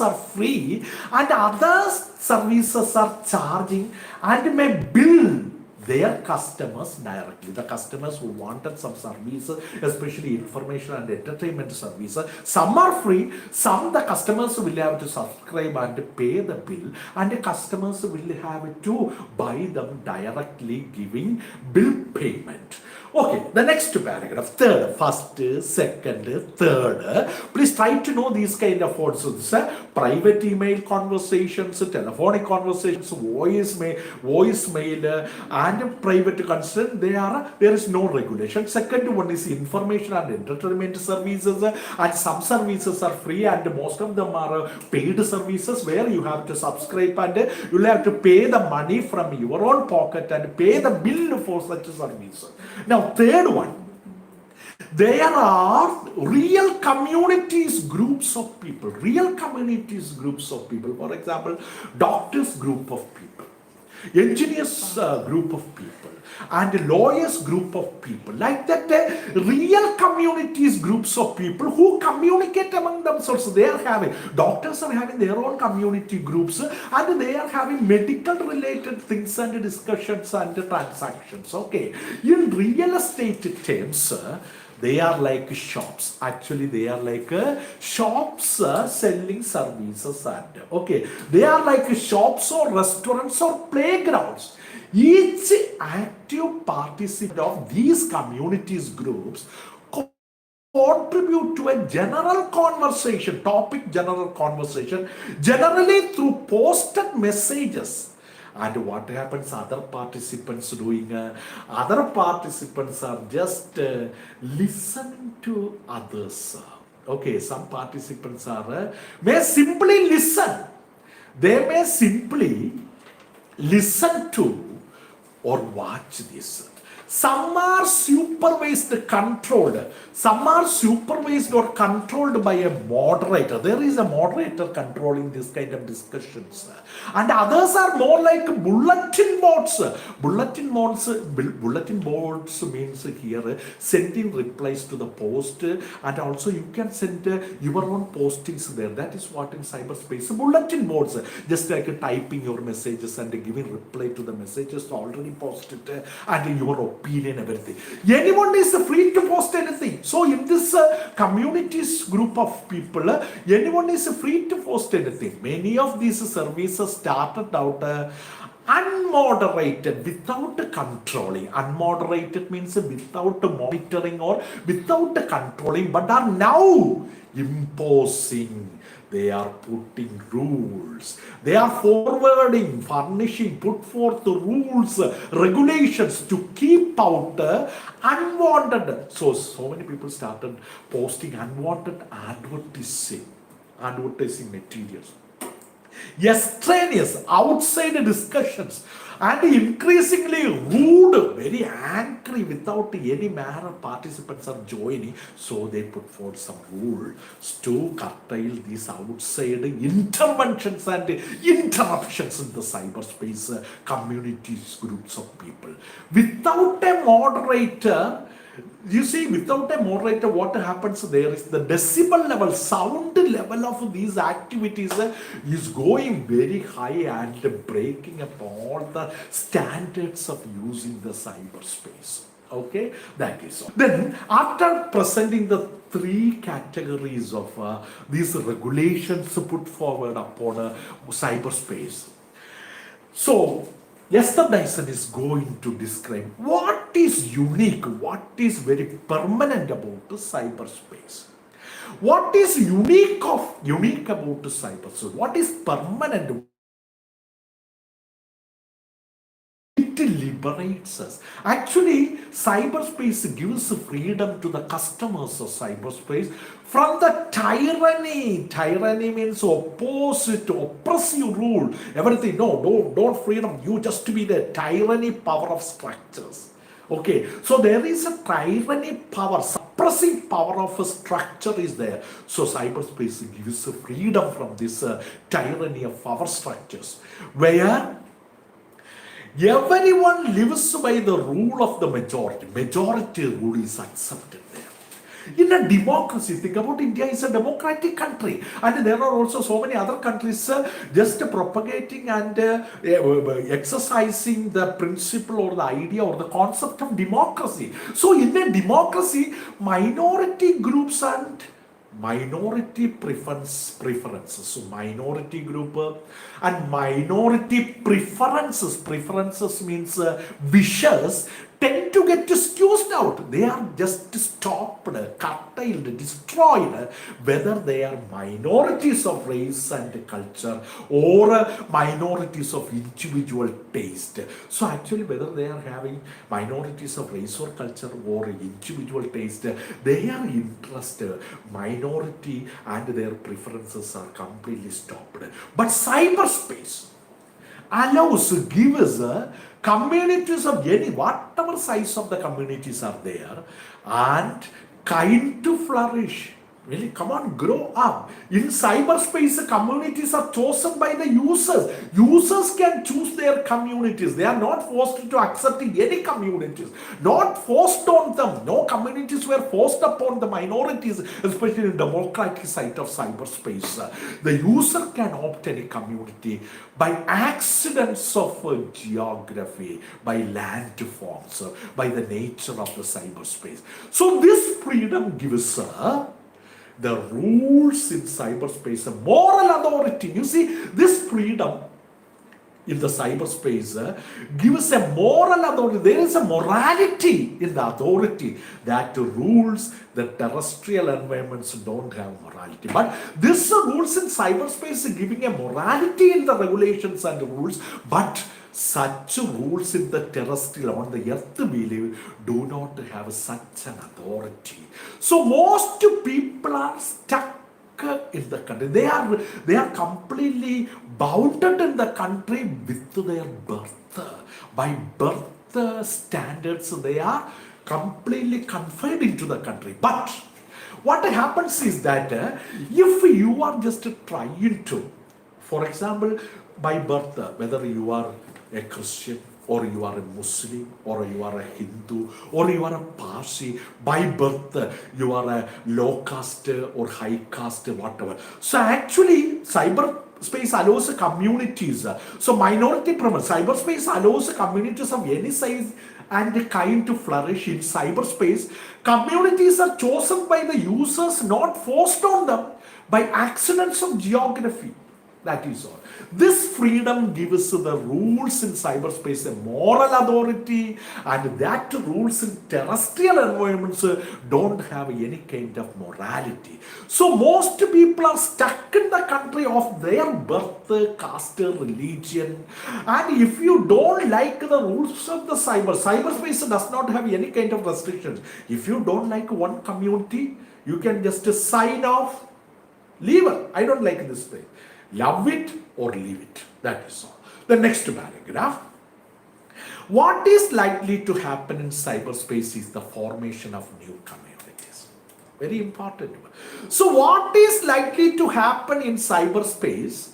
[SPEAKER 1] are free, and other services are charging and may bill their customers directly. The customers who wanted some services, especially information and entertainment services, some are free, some the customers will have to subscribe and pay the bill, and the customers will have to buy them directly, giving bill payment. Okay, the next paragraph, third, first, second, third. Please try to know these kind of words. Private email conversations, telephonic conversations, voicemail, and private consent. There is no regulation. Second one is information and entertainment services, and some services are free, and most of them are paid services where you have to subscribe and you will have to pay the money from your own pocket and pay the bill for such a service. Now, third one, there are real communities, groups of people. Real communities, groups of people. For example, doctors group of people, engineers group of people, and lawyers group of people. Like that, real communities, groups of people who communicate among themselves. They are having, doctors are having their own community groups, and they are having medical related things and discussions and transactions. Okay, in real estate terms, they are like shops. Actually, they are like shops selling services, and okay, they are like shops or restaurants or playgrounds. Each active participant of these communities groups contribute to a general conversation, topic general conversation, generally through posted messages. And what happens, other participants doing? Other participants are just listening to others. Okay, some participants are may simply listen. They may simply listen to or watch this. Some are supervised, controlled. Some are supervised or controlled by a moderator. There is a moderator controlling this kind of discussions. And others are more like bulletin boards. Bulletin boards means here sending replies to the post, and also you can send your own postings there. That is what in cyberspace, bulletin boards, just like typing your messages and giving reply to the messages already posted, and your opinion, everything. Anyone is free to post anything. So in this communities group of people, anyone is free to post anything. Many of these services started out unmoderated, without controlling. Unmoderated means without monitoring or without controlling, but are now imposing. They are putting rules. They are forwarding, furnishing, put forth the rules, regulations to keep out unwanted. So many people started posting unwanted advertising materials, extraneous, outside discussions, and increasingly rude, very angry, without any manner participants are joining. So they put forth some rules to curtail these outside interventions and interruptions in the cyberspace communities, groups of people. Without a moderator, you see, without a moderator, what happens there is the decibel level, sound level of these activities is going very high and breaking up all the standards of using the cyberspace. Okay, that is all. Then, after presenting the three categories of these regulations put forward upon cyberspace, so Esther Dyson is going to describe what is unique, what is very permanent about the cyberspace. What is unique about the cyberspace? What is permanent? It liberates us. Actually, cyberspace gives freedom to the customers of cyberspace from the tyranny. Tyranny means opposite, oppressive rule. Everything, no, don't freedom. You just be the tyranny power of structures. Okay, so there is a tyranny power, suppressive power of a structure is there. So cyberspace gives freedom from this tyranny of power structures, where everyone lives by the rule of the majority. Majority rule is accepted there. In a democracy, think about India is a democratic country, and there are also so many other countries just propagating and exercising the principle or the idea or the concept of democracy. So in a democracy, minority groups and minority preferences. So minority group and minority preferences means wishes tend to get excused out. They are just stopped, curtailed, destroyed, whether they are minorities of race and culture or minorities of individual taste. So actually, whether they are having minorities of race or culture or individual taste, their interest, minority and their preferences are completely stopped. But cyberspace allows, gives communities of any, whatever size of the communities are there, and kind to flourish. Really, come on, grow up. In cyberspace, communities are chosen by the users. Users can choose their communities. They are not forced to accept any communities. Not forced on them. No communities were forced upon the minorities, especially in the democratic side of cyberspace. The user can opt any community by accidents of geography, by landforms, by the nature of the cyberspace. So this freedom gives the rules in cyberspace, a moral authority. You see, this freedom in the cyberspace gives a moral authority. There is a morality in the authority that rules. The terrestrial environments don't have morality. But this rules in cyberspace giving a morality in the regulations and rules, but such rules in the terrestrial, on the earth we live, do not have such an authority. So most people are stuck in the country. They are completely bounded in the country with their birth. By birth standards, they are completely confined into the country. But what happens is that if you are just trying to, for example, by birth, whether you are a Christian or you are a Muslim or you are a Hindu or you are a Parsi, by birth you are a low caste or high caste, whatever. So actually Cyberspace allows communities. So minority premise, cyberspace allows communities of any size and kind to flourish in cyberspace. Communities are chosen by the users, not forced on them by accidents of geography. That is all. This freedom gives the rules in cyberspace a moral authority, and that rules in terrestrial environments don't have any kind of morality. So most people are stuck in the country of their birth, caste, religion, and if you don't like the rules of the cyberspace does not have any kind of restrictions. If you don't like one community, you can just sign off, leave it. I don't like this thing. Love it or leave it. That is all. The next paragraph. What is likely to happen in cyberspace is the formation of new communities. Very important. So what is likely to happen in cyberspace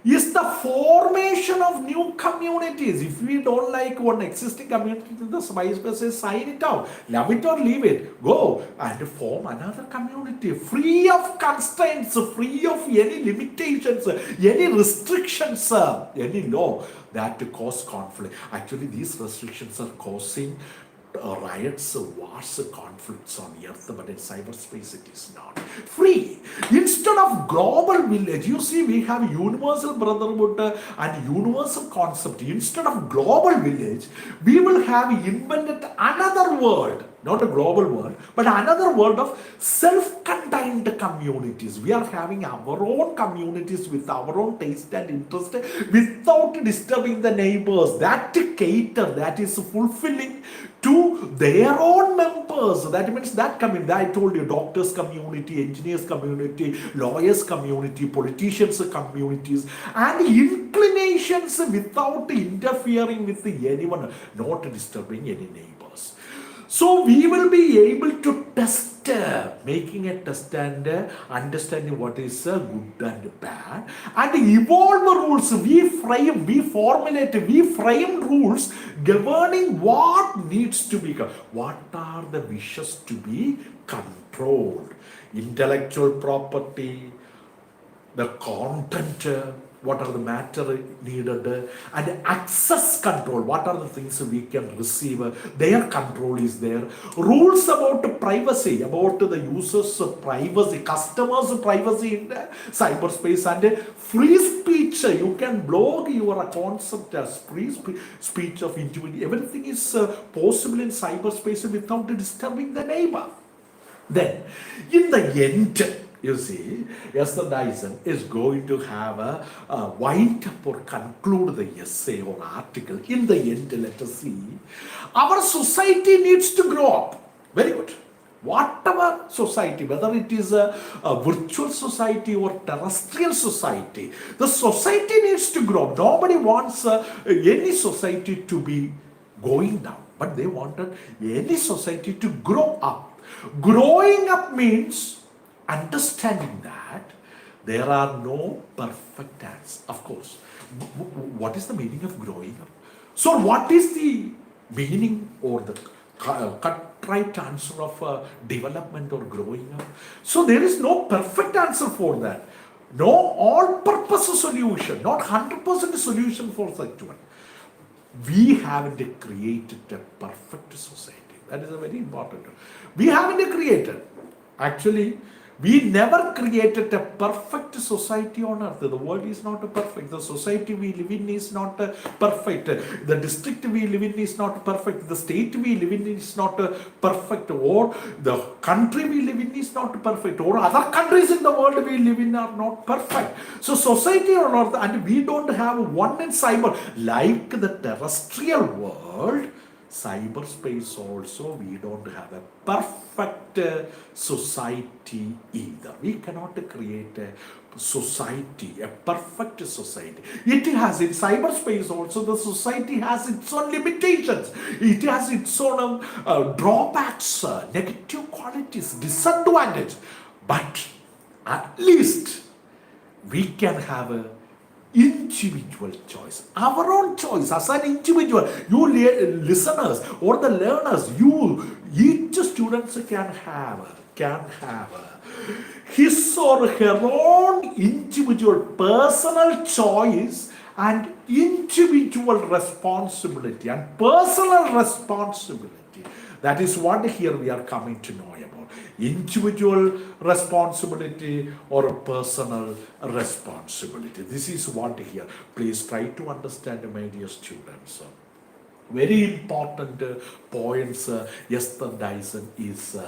[SPEAKER 1] is the formation of new communities. If we don't like one existing community, the Cyberspace says sign it out, love it or leave it, go and form another community free of constraints, free of any limitations, any restrictions, any law that cause conflict. Actually, these restrictions are causing riots, wars, conflicts on earth, but in cyberspace it is not free. Instead of global village, you see, we have universal brotherhood and universal concept. Instead of global village, we will have invented another world, not a global world, but another world of self-contained communities. We are having our own communities with our own taste and interest without disturbing the neighbors. That cater, that is fulfilling to their own members. That means that community, I told you, doctors community, engineers community, lawyers community, politicians communities, and inclinations without interfering with anyone, not disturbing any neighbors. So we will be able to test, making a test and understanding what is good and bad, and evolve the rules. We frame, we formulate, we frame rules governing what needs to be, what are the wishes to be controlled. Intellectual property, the content, what are the matter needed, and access control, what are the things we can receive, their control is there. Rules about privacy, about the users' privacy, customers' privacy in cyberspace, and free speech. You can blog your concept as free speech of individual. Everything is possible in cyberspace without disturbing the neighbor. Then, in the end, you see, Esther Dyson is going to have a wind up or conclude the essay or article. In the end, let us see. Our society needs to grow up. Very good. Whatever society, whether it is a virtual society or terrestrial society, the society needs to grow up. Nobody wants any society to be going down, but they wanted any society to grow up. Growing up means understanding that there are no perfect answers. Of course, what is the meaning of growing up? So what is the meaning or the right answer of development or growing up? So there is no perfect answer for that. No all-purpose solution, not 100% solution for such one. We haven't created a perfect society. That is a very important. We haven't created. Actually, we never created a perfect society on earth. The world is not perfect. The society we live in is not perfect. The district we live in is not perfect. The state we live in is not perfect. Or the country we live in is not perfect. Or other countries in the world we live in are not perfect. So society on earth, and we don't have one in cyber. Like the terrestrial world, cyberspace also, we don't have a perfect society either. We cannot create a society, a perfect society. It has in cyberspace also, the society has its own limitations. It has its own drawbacks, negative qualities, disadvantages. But at least we can have a individual choice, our own choice as an individual. You listeners or the learners, you each students can have his or her own individual personal choice and individual responsibility and personal responsibility. That is what here we are coming to know about. Individual responsibility or personal responsibility. This is what here. Please try to understand, my dear students. Very important points Esther Dyson is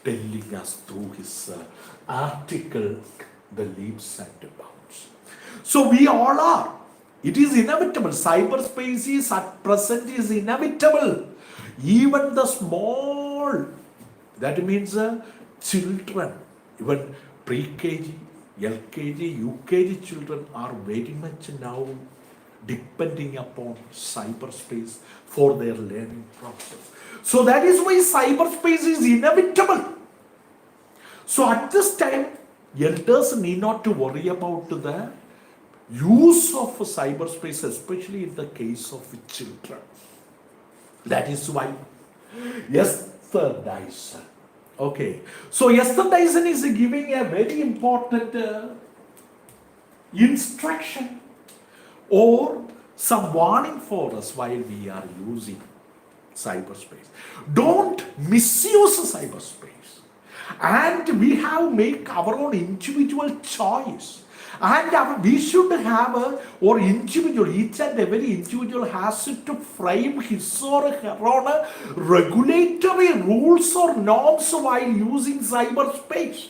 [SPEAKER 1] telling us through his article, The Leaps and Bounds. So we all are. It is inevitable. Cyberspace is at present is inevitable. Even the small, that means children, even pre-KG, LKG, UKG children are very much now depending upon cyberspace for their learning process. So that is why cyberspace is inevitable. So at this time, elders need not to worry about the use of cyberspace, especially in the case of children. That is why Esther Dyson. Okay, so Esther Dyson is giving a very important instruction or some warning for us while we are using cyberspace. Don't misuse cyberspace. And we have make our own individual choice. And we should have or individual, each and every individual has to frame his or her own regulatory rules or norms while using cyberspace.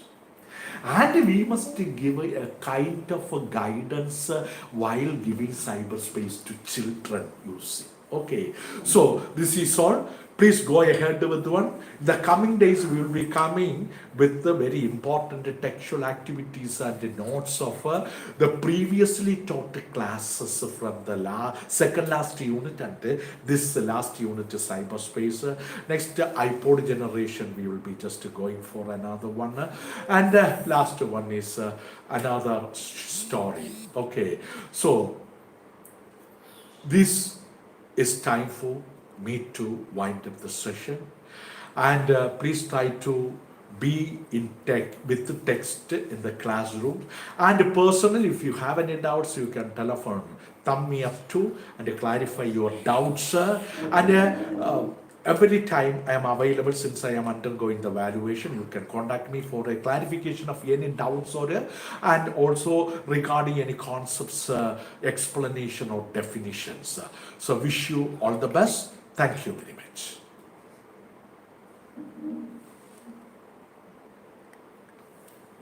[SPEAKER 1] And we must give a kind of a guidance while giving cyberspace to children using. Okay, so this is all. Please go ahead with one. The coming days we will be coming with the very important textual activities and the notes of the previously taught classes from the second last unit and this last unit cyberspace. Next iPod generation we will be just going for another one, and last one is another story. Okay, so this is time for me to wind up the session, and please try to be in with the text in the classroom, and personally if you have any doubts you can telephone thumb me up to and clarify your doubts, and every time I am available since I am undergoing the evaluation. You can contact me for a clarification of any doubts or and also regarding any concepts, explanation or definitions. So wish you all the best. Thank you very much.